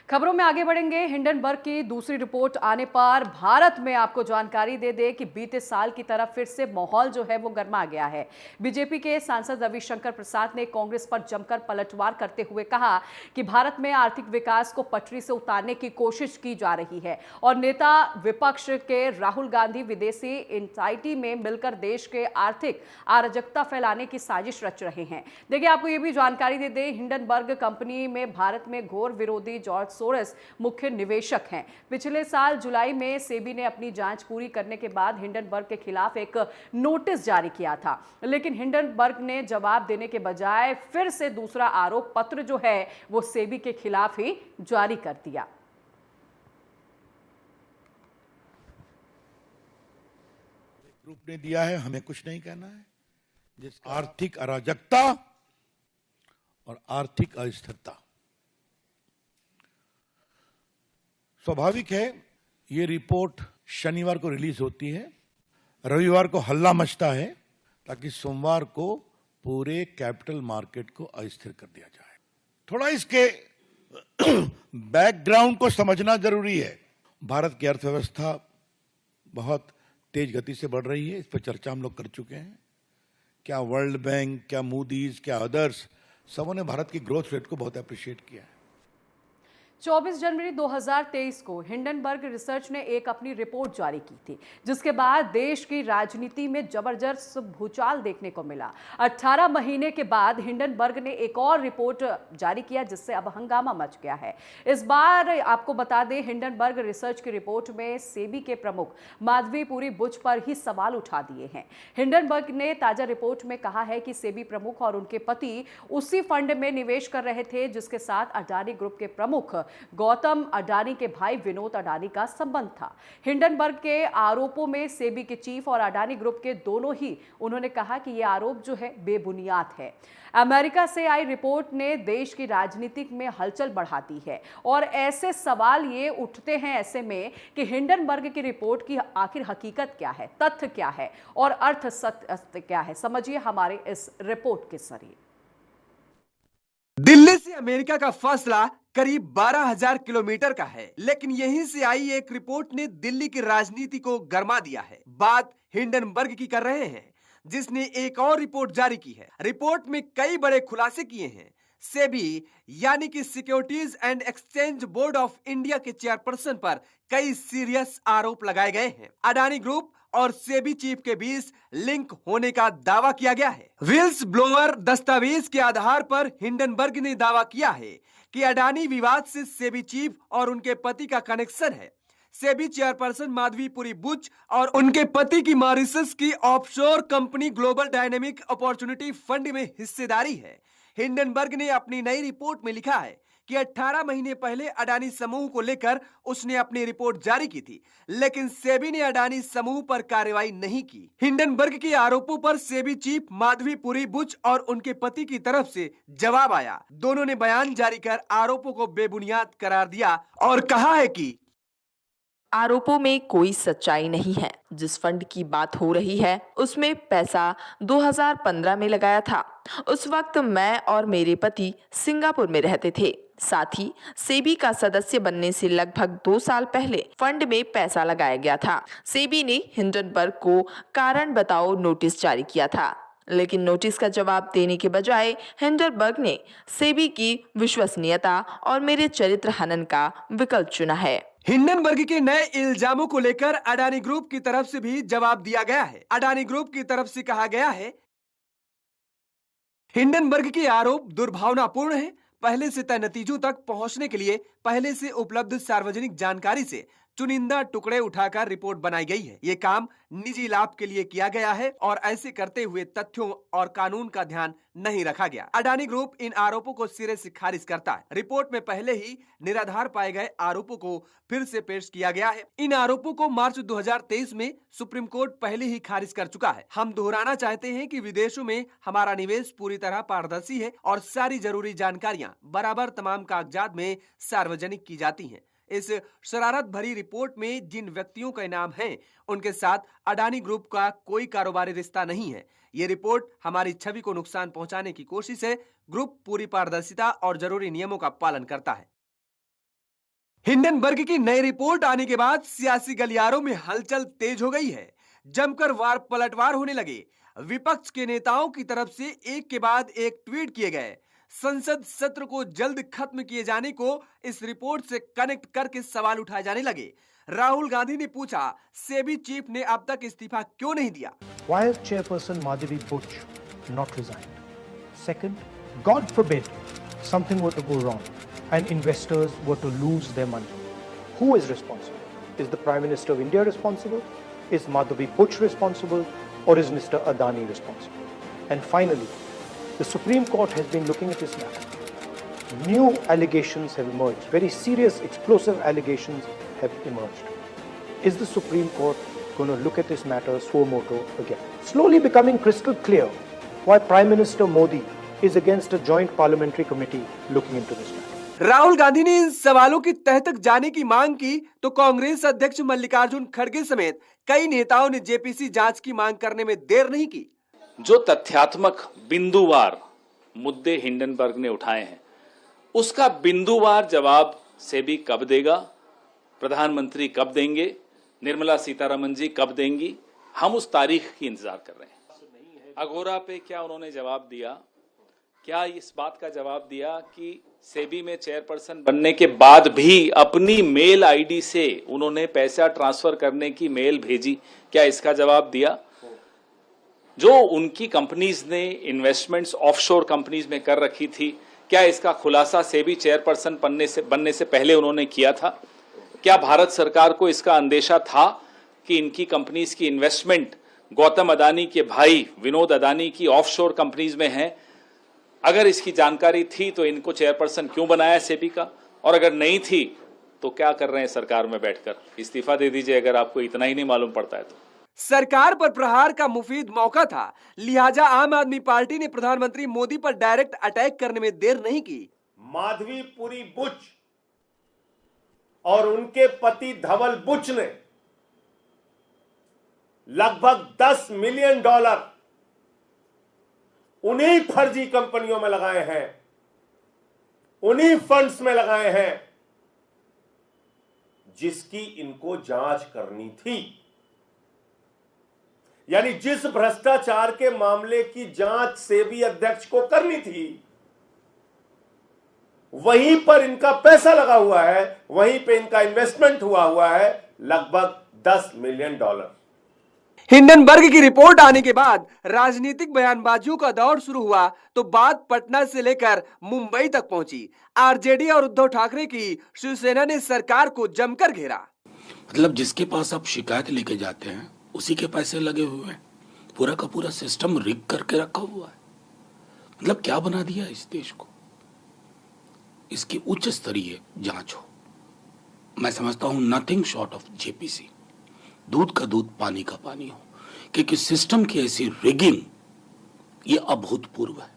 खबरों में आगे बढ़ेंगे। हिंडनबर्ग की दूसरी रिपोर्ट आने पर भारत में आपको जानकारी दे दे कि बीते साल की तरफ फिर से माहौल जो है वो गर्मा गया है। बीजेपी के सांसद रविशंकर प्रसाद ने कांग्रेस पर जमकर पलटवार करते हुए कहा कि भारत में आर्थिक विकास को पटरी से उतारने की कोशिश की जा रही है और नेता विपक्ष के राहुल गांधी विदेशी एंटिटी में मिलकर देश के आर्थिक अराजकता फैलाने की साजिश रच रहे हैं। देखिए, आपको यह भी जानकारी दे दें, हिंडनबर्ग कंपनी में भारत में घोर विरोधी जॉर्ज सोरोस मुख्य निवेशक हैं। पिछले साल जुलाई में सेबी ने अपनी जांच पूरी करने के बाद हिंडनबर्ग के खिलाफ एक नोटिस जारी किया था, लेकिन हिंडनबर्ग ने जवाब देने के बजाय फिर से दूसरा आरोप पत्र जो है वो सेबी के खिलाफ ही जारी कर दिया। ग्रुप ने दिया है, हमें कुछ नहीं कहना है। जिस आर्थिक अराजकता और आर्थिक अस्थिरता, स्वाभाविक है ये रिपोर्ट शनिवार को रिलीज होती है, रविवार को हल्ला मचता है ताकि सोमवार को पूरे कैपिटल मार्केट को अस्थिर कर दिया जाए। थोड़ा इसके बैकग्राउंड को समझना जरूरी है। भारत की अर्थव्यवस्था बहुत तेज गति से बढ़ रही है, इस पर चर्चा हम लोग कर चुके हैं। क्या वर्ल्ड बैंक, क्या मूडीज, क्या अदर्स, सबों ने भारत की ग्रोथ रेट को बहुत अप्रिशिएट किया है। 24 जनवरी 2023 को हिंडनबर्ग रिसर्च ने एक अपनी रिपोर्ट जारी की थी, जिसके बाद देश की राजनीति में जबरदस्त भूचाल देखने को मिला। 18 महीने के बाद हिंडनबर्ग ने एक और रिपोर्ट जारी किया, जिससे अब हंगामा मच गया है। इस बार आपको बता दें, हिंडनबर्ग रिसर्च की रिपोर्ट में सेबी के प्रमुख माधवीपुरी बुच पर ही सवाल उठा दिए हैं। हिंडनबर्ग ने ताजा रिपोर्ट में कहा है कि सेबी प्रमुख और उनके पति उसी फंड में निवेश कर रहे थे जिसके साथ अडानी ग्रुप के प्रमुख गौतम अडानी के भाई विनोद अडानी का संबंध था। हिंडनबर्ग के आरोपों में सेबी के चीफ और अडानी ग्रुप के दोनों ही उन्होंने कहा कि यह आरोप जो है बेबुनियाद है। अमेरिका से आई रिपोर्ट ने देश की राजनीति में हलचल बढ़ा दी है और ऐसे सवाल ये उठते हैं ऐसे में कि हिंडनबर्ग की रिपोर्ट की आखिर हकीकत क्या है, तथ्य क्या है और अर्थ सत्य क्या है। समझिए हमारे इस रिपोर्ट के जरिए। दिल्ली से अमेरिका का फासला करीब 12,000 किलोमीटर का है, लेकिन यहीं से आई एक रिपोर्ट ने दिल्ली की राजनीति को गरमा दिया है। बात हिंडनबर्ग की कर रहे हैं, जिसने एक और रिपोर्ट जारी की है। रिपोर्ट में कई बड़े खुलासे किए हैं। सेबी यानी कि securities and exchange board of India के चेयरपर्सन पर कई सीरियस आरोप लगाए गए हैं। अडानी ग्रुप और सेबी चीफ के बीच लिंक होने का दावा किया गया है। विल्स ब्लोअर दस्तावेज के आधार पर हिंडनबर्ग ने दावा किया है कि अडानी विवाद से सेबी चीफ और उनके पति का कनेक्शन है। सेबी चेयरपर्सन माधवीपुरी बुच और उनके पति की मॉरिशस की offshore company global dynamic opportunity fund में हिस्सेदारी है। हिंडनबर्ग ने अपनी नई रिपोर्ट में लिखा है कि 18 महीने पहले अडानी समूह को लेकर उसने अपनी रिपोर्ट जारी की थी, लेकिन सेबी ने अडानी समूह पर कार्रवाई नहीं की। हिंडनबर्ग के आरोपों पर सेबी चीफ माधवीपुरी बुच और उनके पति की तरफ से जवाब आया। दोनों ने बयान जारी कर आरोपों को बेबुनियाद करार दिया और कहा है कि आरोपों में कोई सच्चाई नहीं है। जिस फंड की बात हो रही है उसमें पैसा 2015 में लगाया था। उस वक्त मैं और मेरे पति सिंगापुर में रहते थे। साथ ही सेबी का सदस्य बनने से लगभग 2 साल पहले फंड में पैसा लगाया गया था। सेबी ने हिंडनबर्ग को कारण बताओ नोटिस जारी किया था, लेकिन नोटिस का जवाब देने के बजाय हिंडनबर्ग ने सेबी की विश्वसनीयता और मेरे चरित्र हनन का विकल्प चुना है। हिंडनबर्ग के नए इल्जामों को लेकर अडानी ग्रुप की तरफ से भी जवाब दिया गया है। अडानी ग्रुप की तरफ से कहा गया है, हिंडनबर्ग के आरोप दुर्भावनापूर्ण है। पहले से तय नतीजों तक पहुंचने के लिए पहले से उपलब्ध सार्वजनिक जानकारी से चुनिंदा टुकड़े उठाकर रिपोर्ट बनाई गई है। ये काम निजी लाभ के लिए किया गया है और ऐसे करते हुए तथ्यों और कानून का ध्यान नहीं रखा गया। अडानी ग्रुप इन आरोपों को सिरे से खारिज करता है। रिपोर्ट में पहले ही निराधार पाए गए आरोपों को फिर से पेश किया गया है। इन आरोपों को मार्च 2023 में सुप्रीम कोर्ट पहले ही खारिज कर चुका है। हम दोहराना चाहते हैं कि विदेशों में हमारा निवेश पूरी तरह पारदर्शी है और सारी जरूरी जानकारियां बराबर तमाम कागजात में सार्वजनिक की जाती हैं। इस शरारत भरी रिपोर्ट में जिन व्यक्तियों के नाम हैं, उनके साथ अडानी ग्रुप का कोई कारोबारी रिश्ता नहीं है। ये रिपोर्ट हमारी छवि को नुकसान पहुंचाने की कोशिश है। ग्रुप पूरी पारदर्शिता और जरूरी नियमों का पालन करता है। हिंडनबर्ग की नई रिपोर्ट आने के बाद सियासी गलियारों में हलचल तेज हो गई है। जमकर वार पलटवार होने लगे। विपक्ष के नेताओं की तरफ से एक के बाद एक ट्वीट किए गए। संसद सत्र को जल्द खत्म किए जाने को इस रिपोर्ट से कनेक्ट करके सवाल उठाए जाने लगे। राहुल गांधी ने पूछा, सेबी चीफ ने अब तक इस्तीफा क्यों नहीं दिया? Why has Chairperson Madhavi Butch not resigned? Second, God forbid something were to go wrong and investors were to lose their money. Who is responsible? Is the Prime Minister of India responsible? Is Madhavi Butch responsible? Or is Mr. Adani responsible? And finally, the Supreme Court has been looking at this matter. New allegations have emerged. Very serious, explosive allegations have emerged. Is the Supreme Court going to look at this matter suo motu again? Slowly becoming crystal clear why Prime Minister Modi is against a joint parliamentary committee looking into this matter. Rahul Gandhi ने इन सवालों की तह तक जाने की मांग की तो कांग्रेस अध्यक्ष मल्लिकार्जुन खड़गे समेत कई नेताओं ने जेपीसी जांच की मांग करने में देर नहीं की। जो तथ्यात्मक बिंदुवार मुद्दे हिंडनबर्ग ने उठाए हैं, उसका बिंदुवार जवाब सेबी कब देगा, प्रधानमंत्री कब देंगे, निर्मला सीतारमन जी कब देंगी, हम उस तारीख की इंतजार कर रहे हैं। अगोरा पे क्या उन्होंने जवाब दिया? क्या इस बात का जवाब दिया कि सेबी में चेयरपर्सन बनने के बाद भी अपनी मेल आईडी से उन्होंने पैसा ट्रांसफर करने की मेल भेजी? क्या इसका जवाब दिया? जो उनकी कंपनीज ने इन्वेस्टमेंट्स ऑफशोर कंपनीज में कर रखी थी, क्या इसका खुलासा सेबी चेयरपर्सन बनने से पहले उन्होंने किया था? क्या भारत सरकार को इसका अंदेशा था कि इनकी कंपनीज की इन्वेस्टमेंट गौतम अदानी के भाई विनोद अदानी की ऑफशोर कंपनीज में है? अगर इसकी जानकारी थी तो इनको चेयरपर्सन क्यों बनाया सेबी का? और अगर नहीं थी तो क्या कर रहे हैं सरकार में बैठकर? इस्तीफा दे दीजिए अगर आपको इतना ही नहीं मालूम पड़ता है तो। सरकार पर प्रहार का मुफीद मौका था, लिहाजा आम आदमी पार्टी ने प्रधानमंत्री मोदी पर डायरेक्ट अटैक करने में देर नहीं की। माधवीपुरी बुच और उनके पति धवल बुच ने लगभग $10 मिलियन उन्हीं फर्जी कंपनियों में लगाए हैं, उन्हीं फंड्स में लगाए हैं जिसकी इनको जांच करनी थी। यानी जिस भ्रष्टाचार के मामले की जांच सेबी अध्यक्ष को करनी थी, वहीं पर इनका पैसा लगा हुआ है, वहीं पे इनका इन्वेस्टमेंट हुआ है लगभग $10 मिलियन। हिंडनबर्ग की रिपोर्ट आने के बाद राजनीतिक बयानबाजियों का दौर शुरू हुआ तो बात पटना से लेकर मुंबई तक पहुंची। आरजेडी और उद्धव ठाकरे की शिवसेना ने सरकार को जमकर घेरा। मतलब जिसके पास आप शिकायत लेके जाते हैं उसी के पैसे लगे हुए हैं, पूरा का पूरा सिस्टम रिग करके रखा हुआ है। मतलब क्या बना दिया इस देश को? इसकी उच्च स्तरीय जांच हो। मैं समझता हूं नथिंग शॉर्ट ऑफ जेपीसी, दूध का दूध पानी का पानी हो, क्योंकि सिस्टम की ऐसी रिगिंग ये अभूतपूर्व है।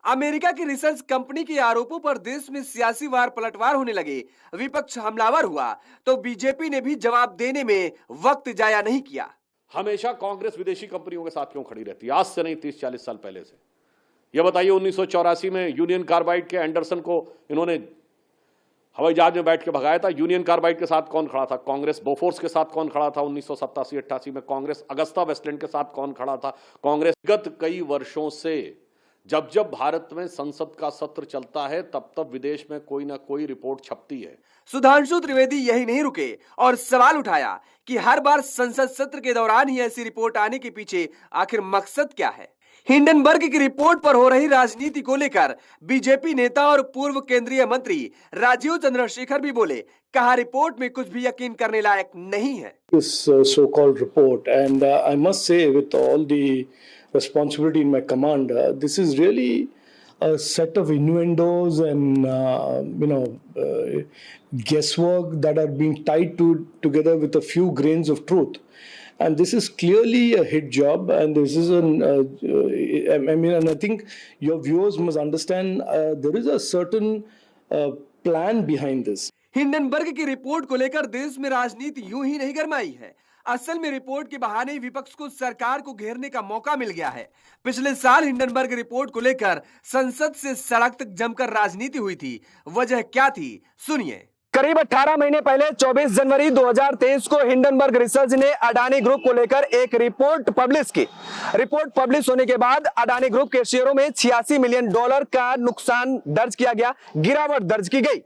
अमेरिका की रिसर्च कंपनी के आरोपों पर देश में सियासी वार पलटवार होने लगे। विपक्ष हमलावर हुआ तो बीजेपी ने भी जवाब देने में वक्त जाया नहीं किया। हमेशा कांग्रेस विदेशी कंपनियों के साथ क्यों खड़ी रहती है? आज से नहीं, 30-40 साल पहले से। यह बताइए, 1984 में यूनियन कार्बाइड के एंडरसन को इन्होंने हवाई जहाज में बैठ के भगाया था। यूनियन कार्बाइड के साथ कौन खड़ा था? कांग्रेस। बोफोर्स के साथ कौन खड़ा था 1987-88 में? कांग्रेस। अगस्ता वेस्टलैंड के साथ कौन खड़ा था? कांग्रेस। गत कई वर्षों से जब जब भारत में संसद का सत्र चलता है तब तब विदेश में कोई ना कोई रिपोर्ट छपती है। सुधांशु त्रिवेदी यही नहीं रुके और सवाल उठाया कि हर बार संसद सत्र के दौरान ही ऐसी रिपोर्ट आने के पीछे आखिर मकसद क्या है? हिंडनबर्ग की रिपोर्ट पर हो रही राजनीति को लेकर बीजेपी नेता और पूर्व केंद्रीय मंत्री राजीव चंद्रशेखर भी बोले। कहा, रिपोर्ट में कुछ भी यकीन करने लायक नहीं है। This so-called report, and I must say, with all the responsibility in my command, this is really a set of innuendos and guesswork that are being tied together with a few grains of truth. And this is clearly a hit job, and this is and I think your viewers must understand there is a certain plan behind this. Hindenburg की report को लेकर देश में राजनीति यूं ही नहीं गरमाई है। असल में रिपोर्ट के बहाने ही विपक्ष को सरकार को घेरने का मौका मिल गया है। पिछले साल हिंडनबर्ग रिपोर्ट को लेकर संसद से सड़क तक जमकर राजनीति हुई थी। वजह क्या थी, सुनिए। करीब 18 महीने पहले 24 जनवरी 2023 को हिंडनबर्ग रिसर्च ने अडानी ग्रुप को लेकर एक रिपोर्ट पब्लिश की। रिपोर्ट पब्लिश होने के बाद अडानी ग्रुप के शेयरों में $86 मिलियन का नुकसान दर्ज किया गया, गिरावट दर्ज की गई।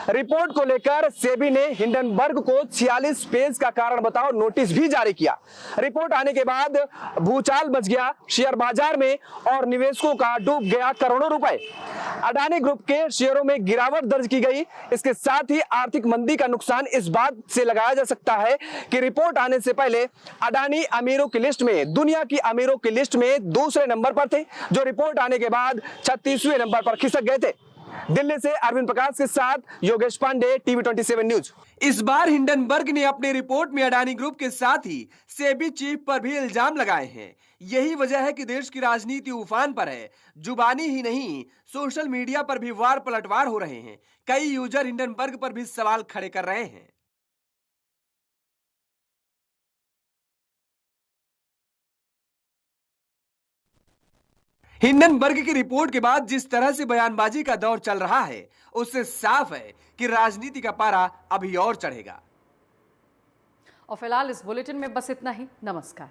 रिपोर्ट को लेकर सेबी ने हिंडनबर्ग को 46 पेज का कारण बताओ नोटिस भी जारी किया। रिपोर्ट आने के बाद भूचाल मच गया शेयर बाजार में और निवेशकों का डूब गया करोड़ों रुपए। अडानी ग्रुप के शेयरों में गिरावट दर्ज की गई। इसके साथ ही आर्थिक मंदी का नुकसान इस बात से लगाया जा सकता है कि रिपोर्ट आने से पहले अडानी अमीरों की लिस्ट में, दुनिया की अमीरों की लिस्ट में दूसरे नंबर पर थे, जो रिपोर्ट आने के बाद 36वें नंबर पर खिसक गए थे। दिल्ली से अरविंद प्रकाश के साथ योगेश पांडे, टीवी 27 न्यूज। इस बार हिंडनबर्ग ने अपने रिपोर्ट में अडानी ग्रुप के साथ ही सेबी चीफ पर भी इल्जाम लगाए हैं। यही वजह है कि देश की राजनीति उफान पर है। जुबानी ही नहीं, सोशल मीडिया पर भी वार पलटवार हो रहे हैं। कई यूजर हिंडनबर्ग पर भी सवाल खड़े कर रहे हैं। हिंडनबर्ग की रिपोर्ट के बाद जिस तरह से बयानबाजी का दौर चल रहा है, उससे साफ है कि राजनीति का पारा अभी और चढ़ेगा। और फिलहाल इस बुलेटिन में बस इतना ही। नमस्कार।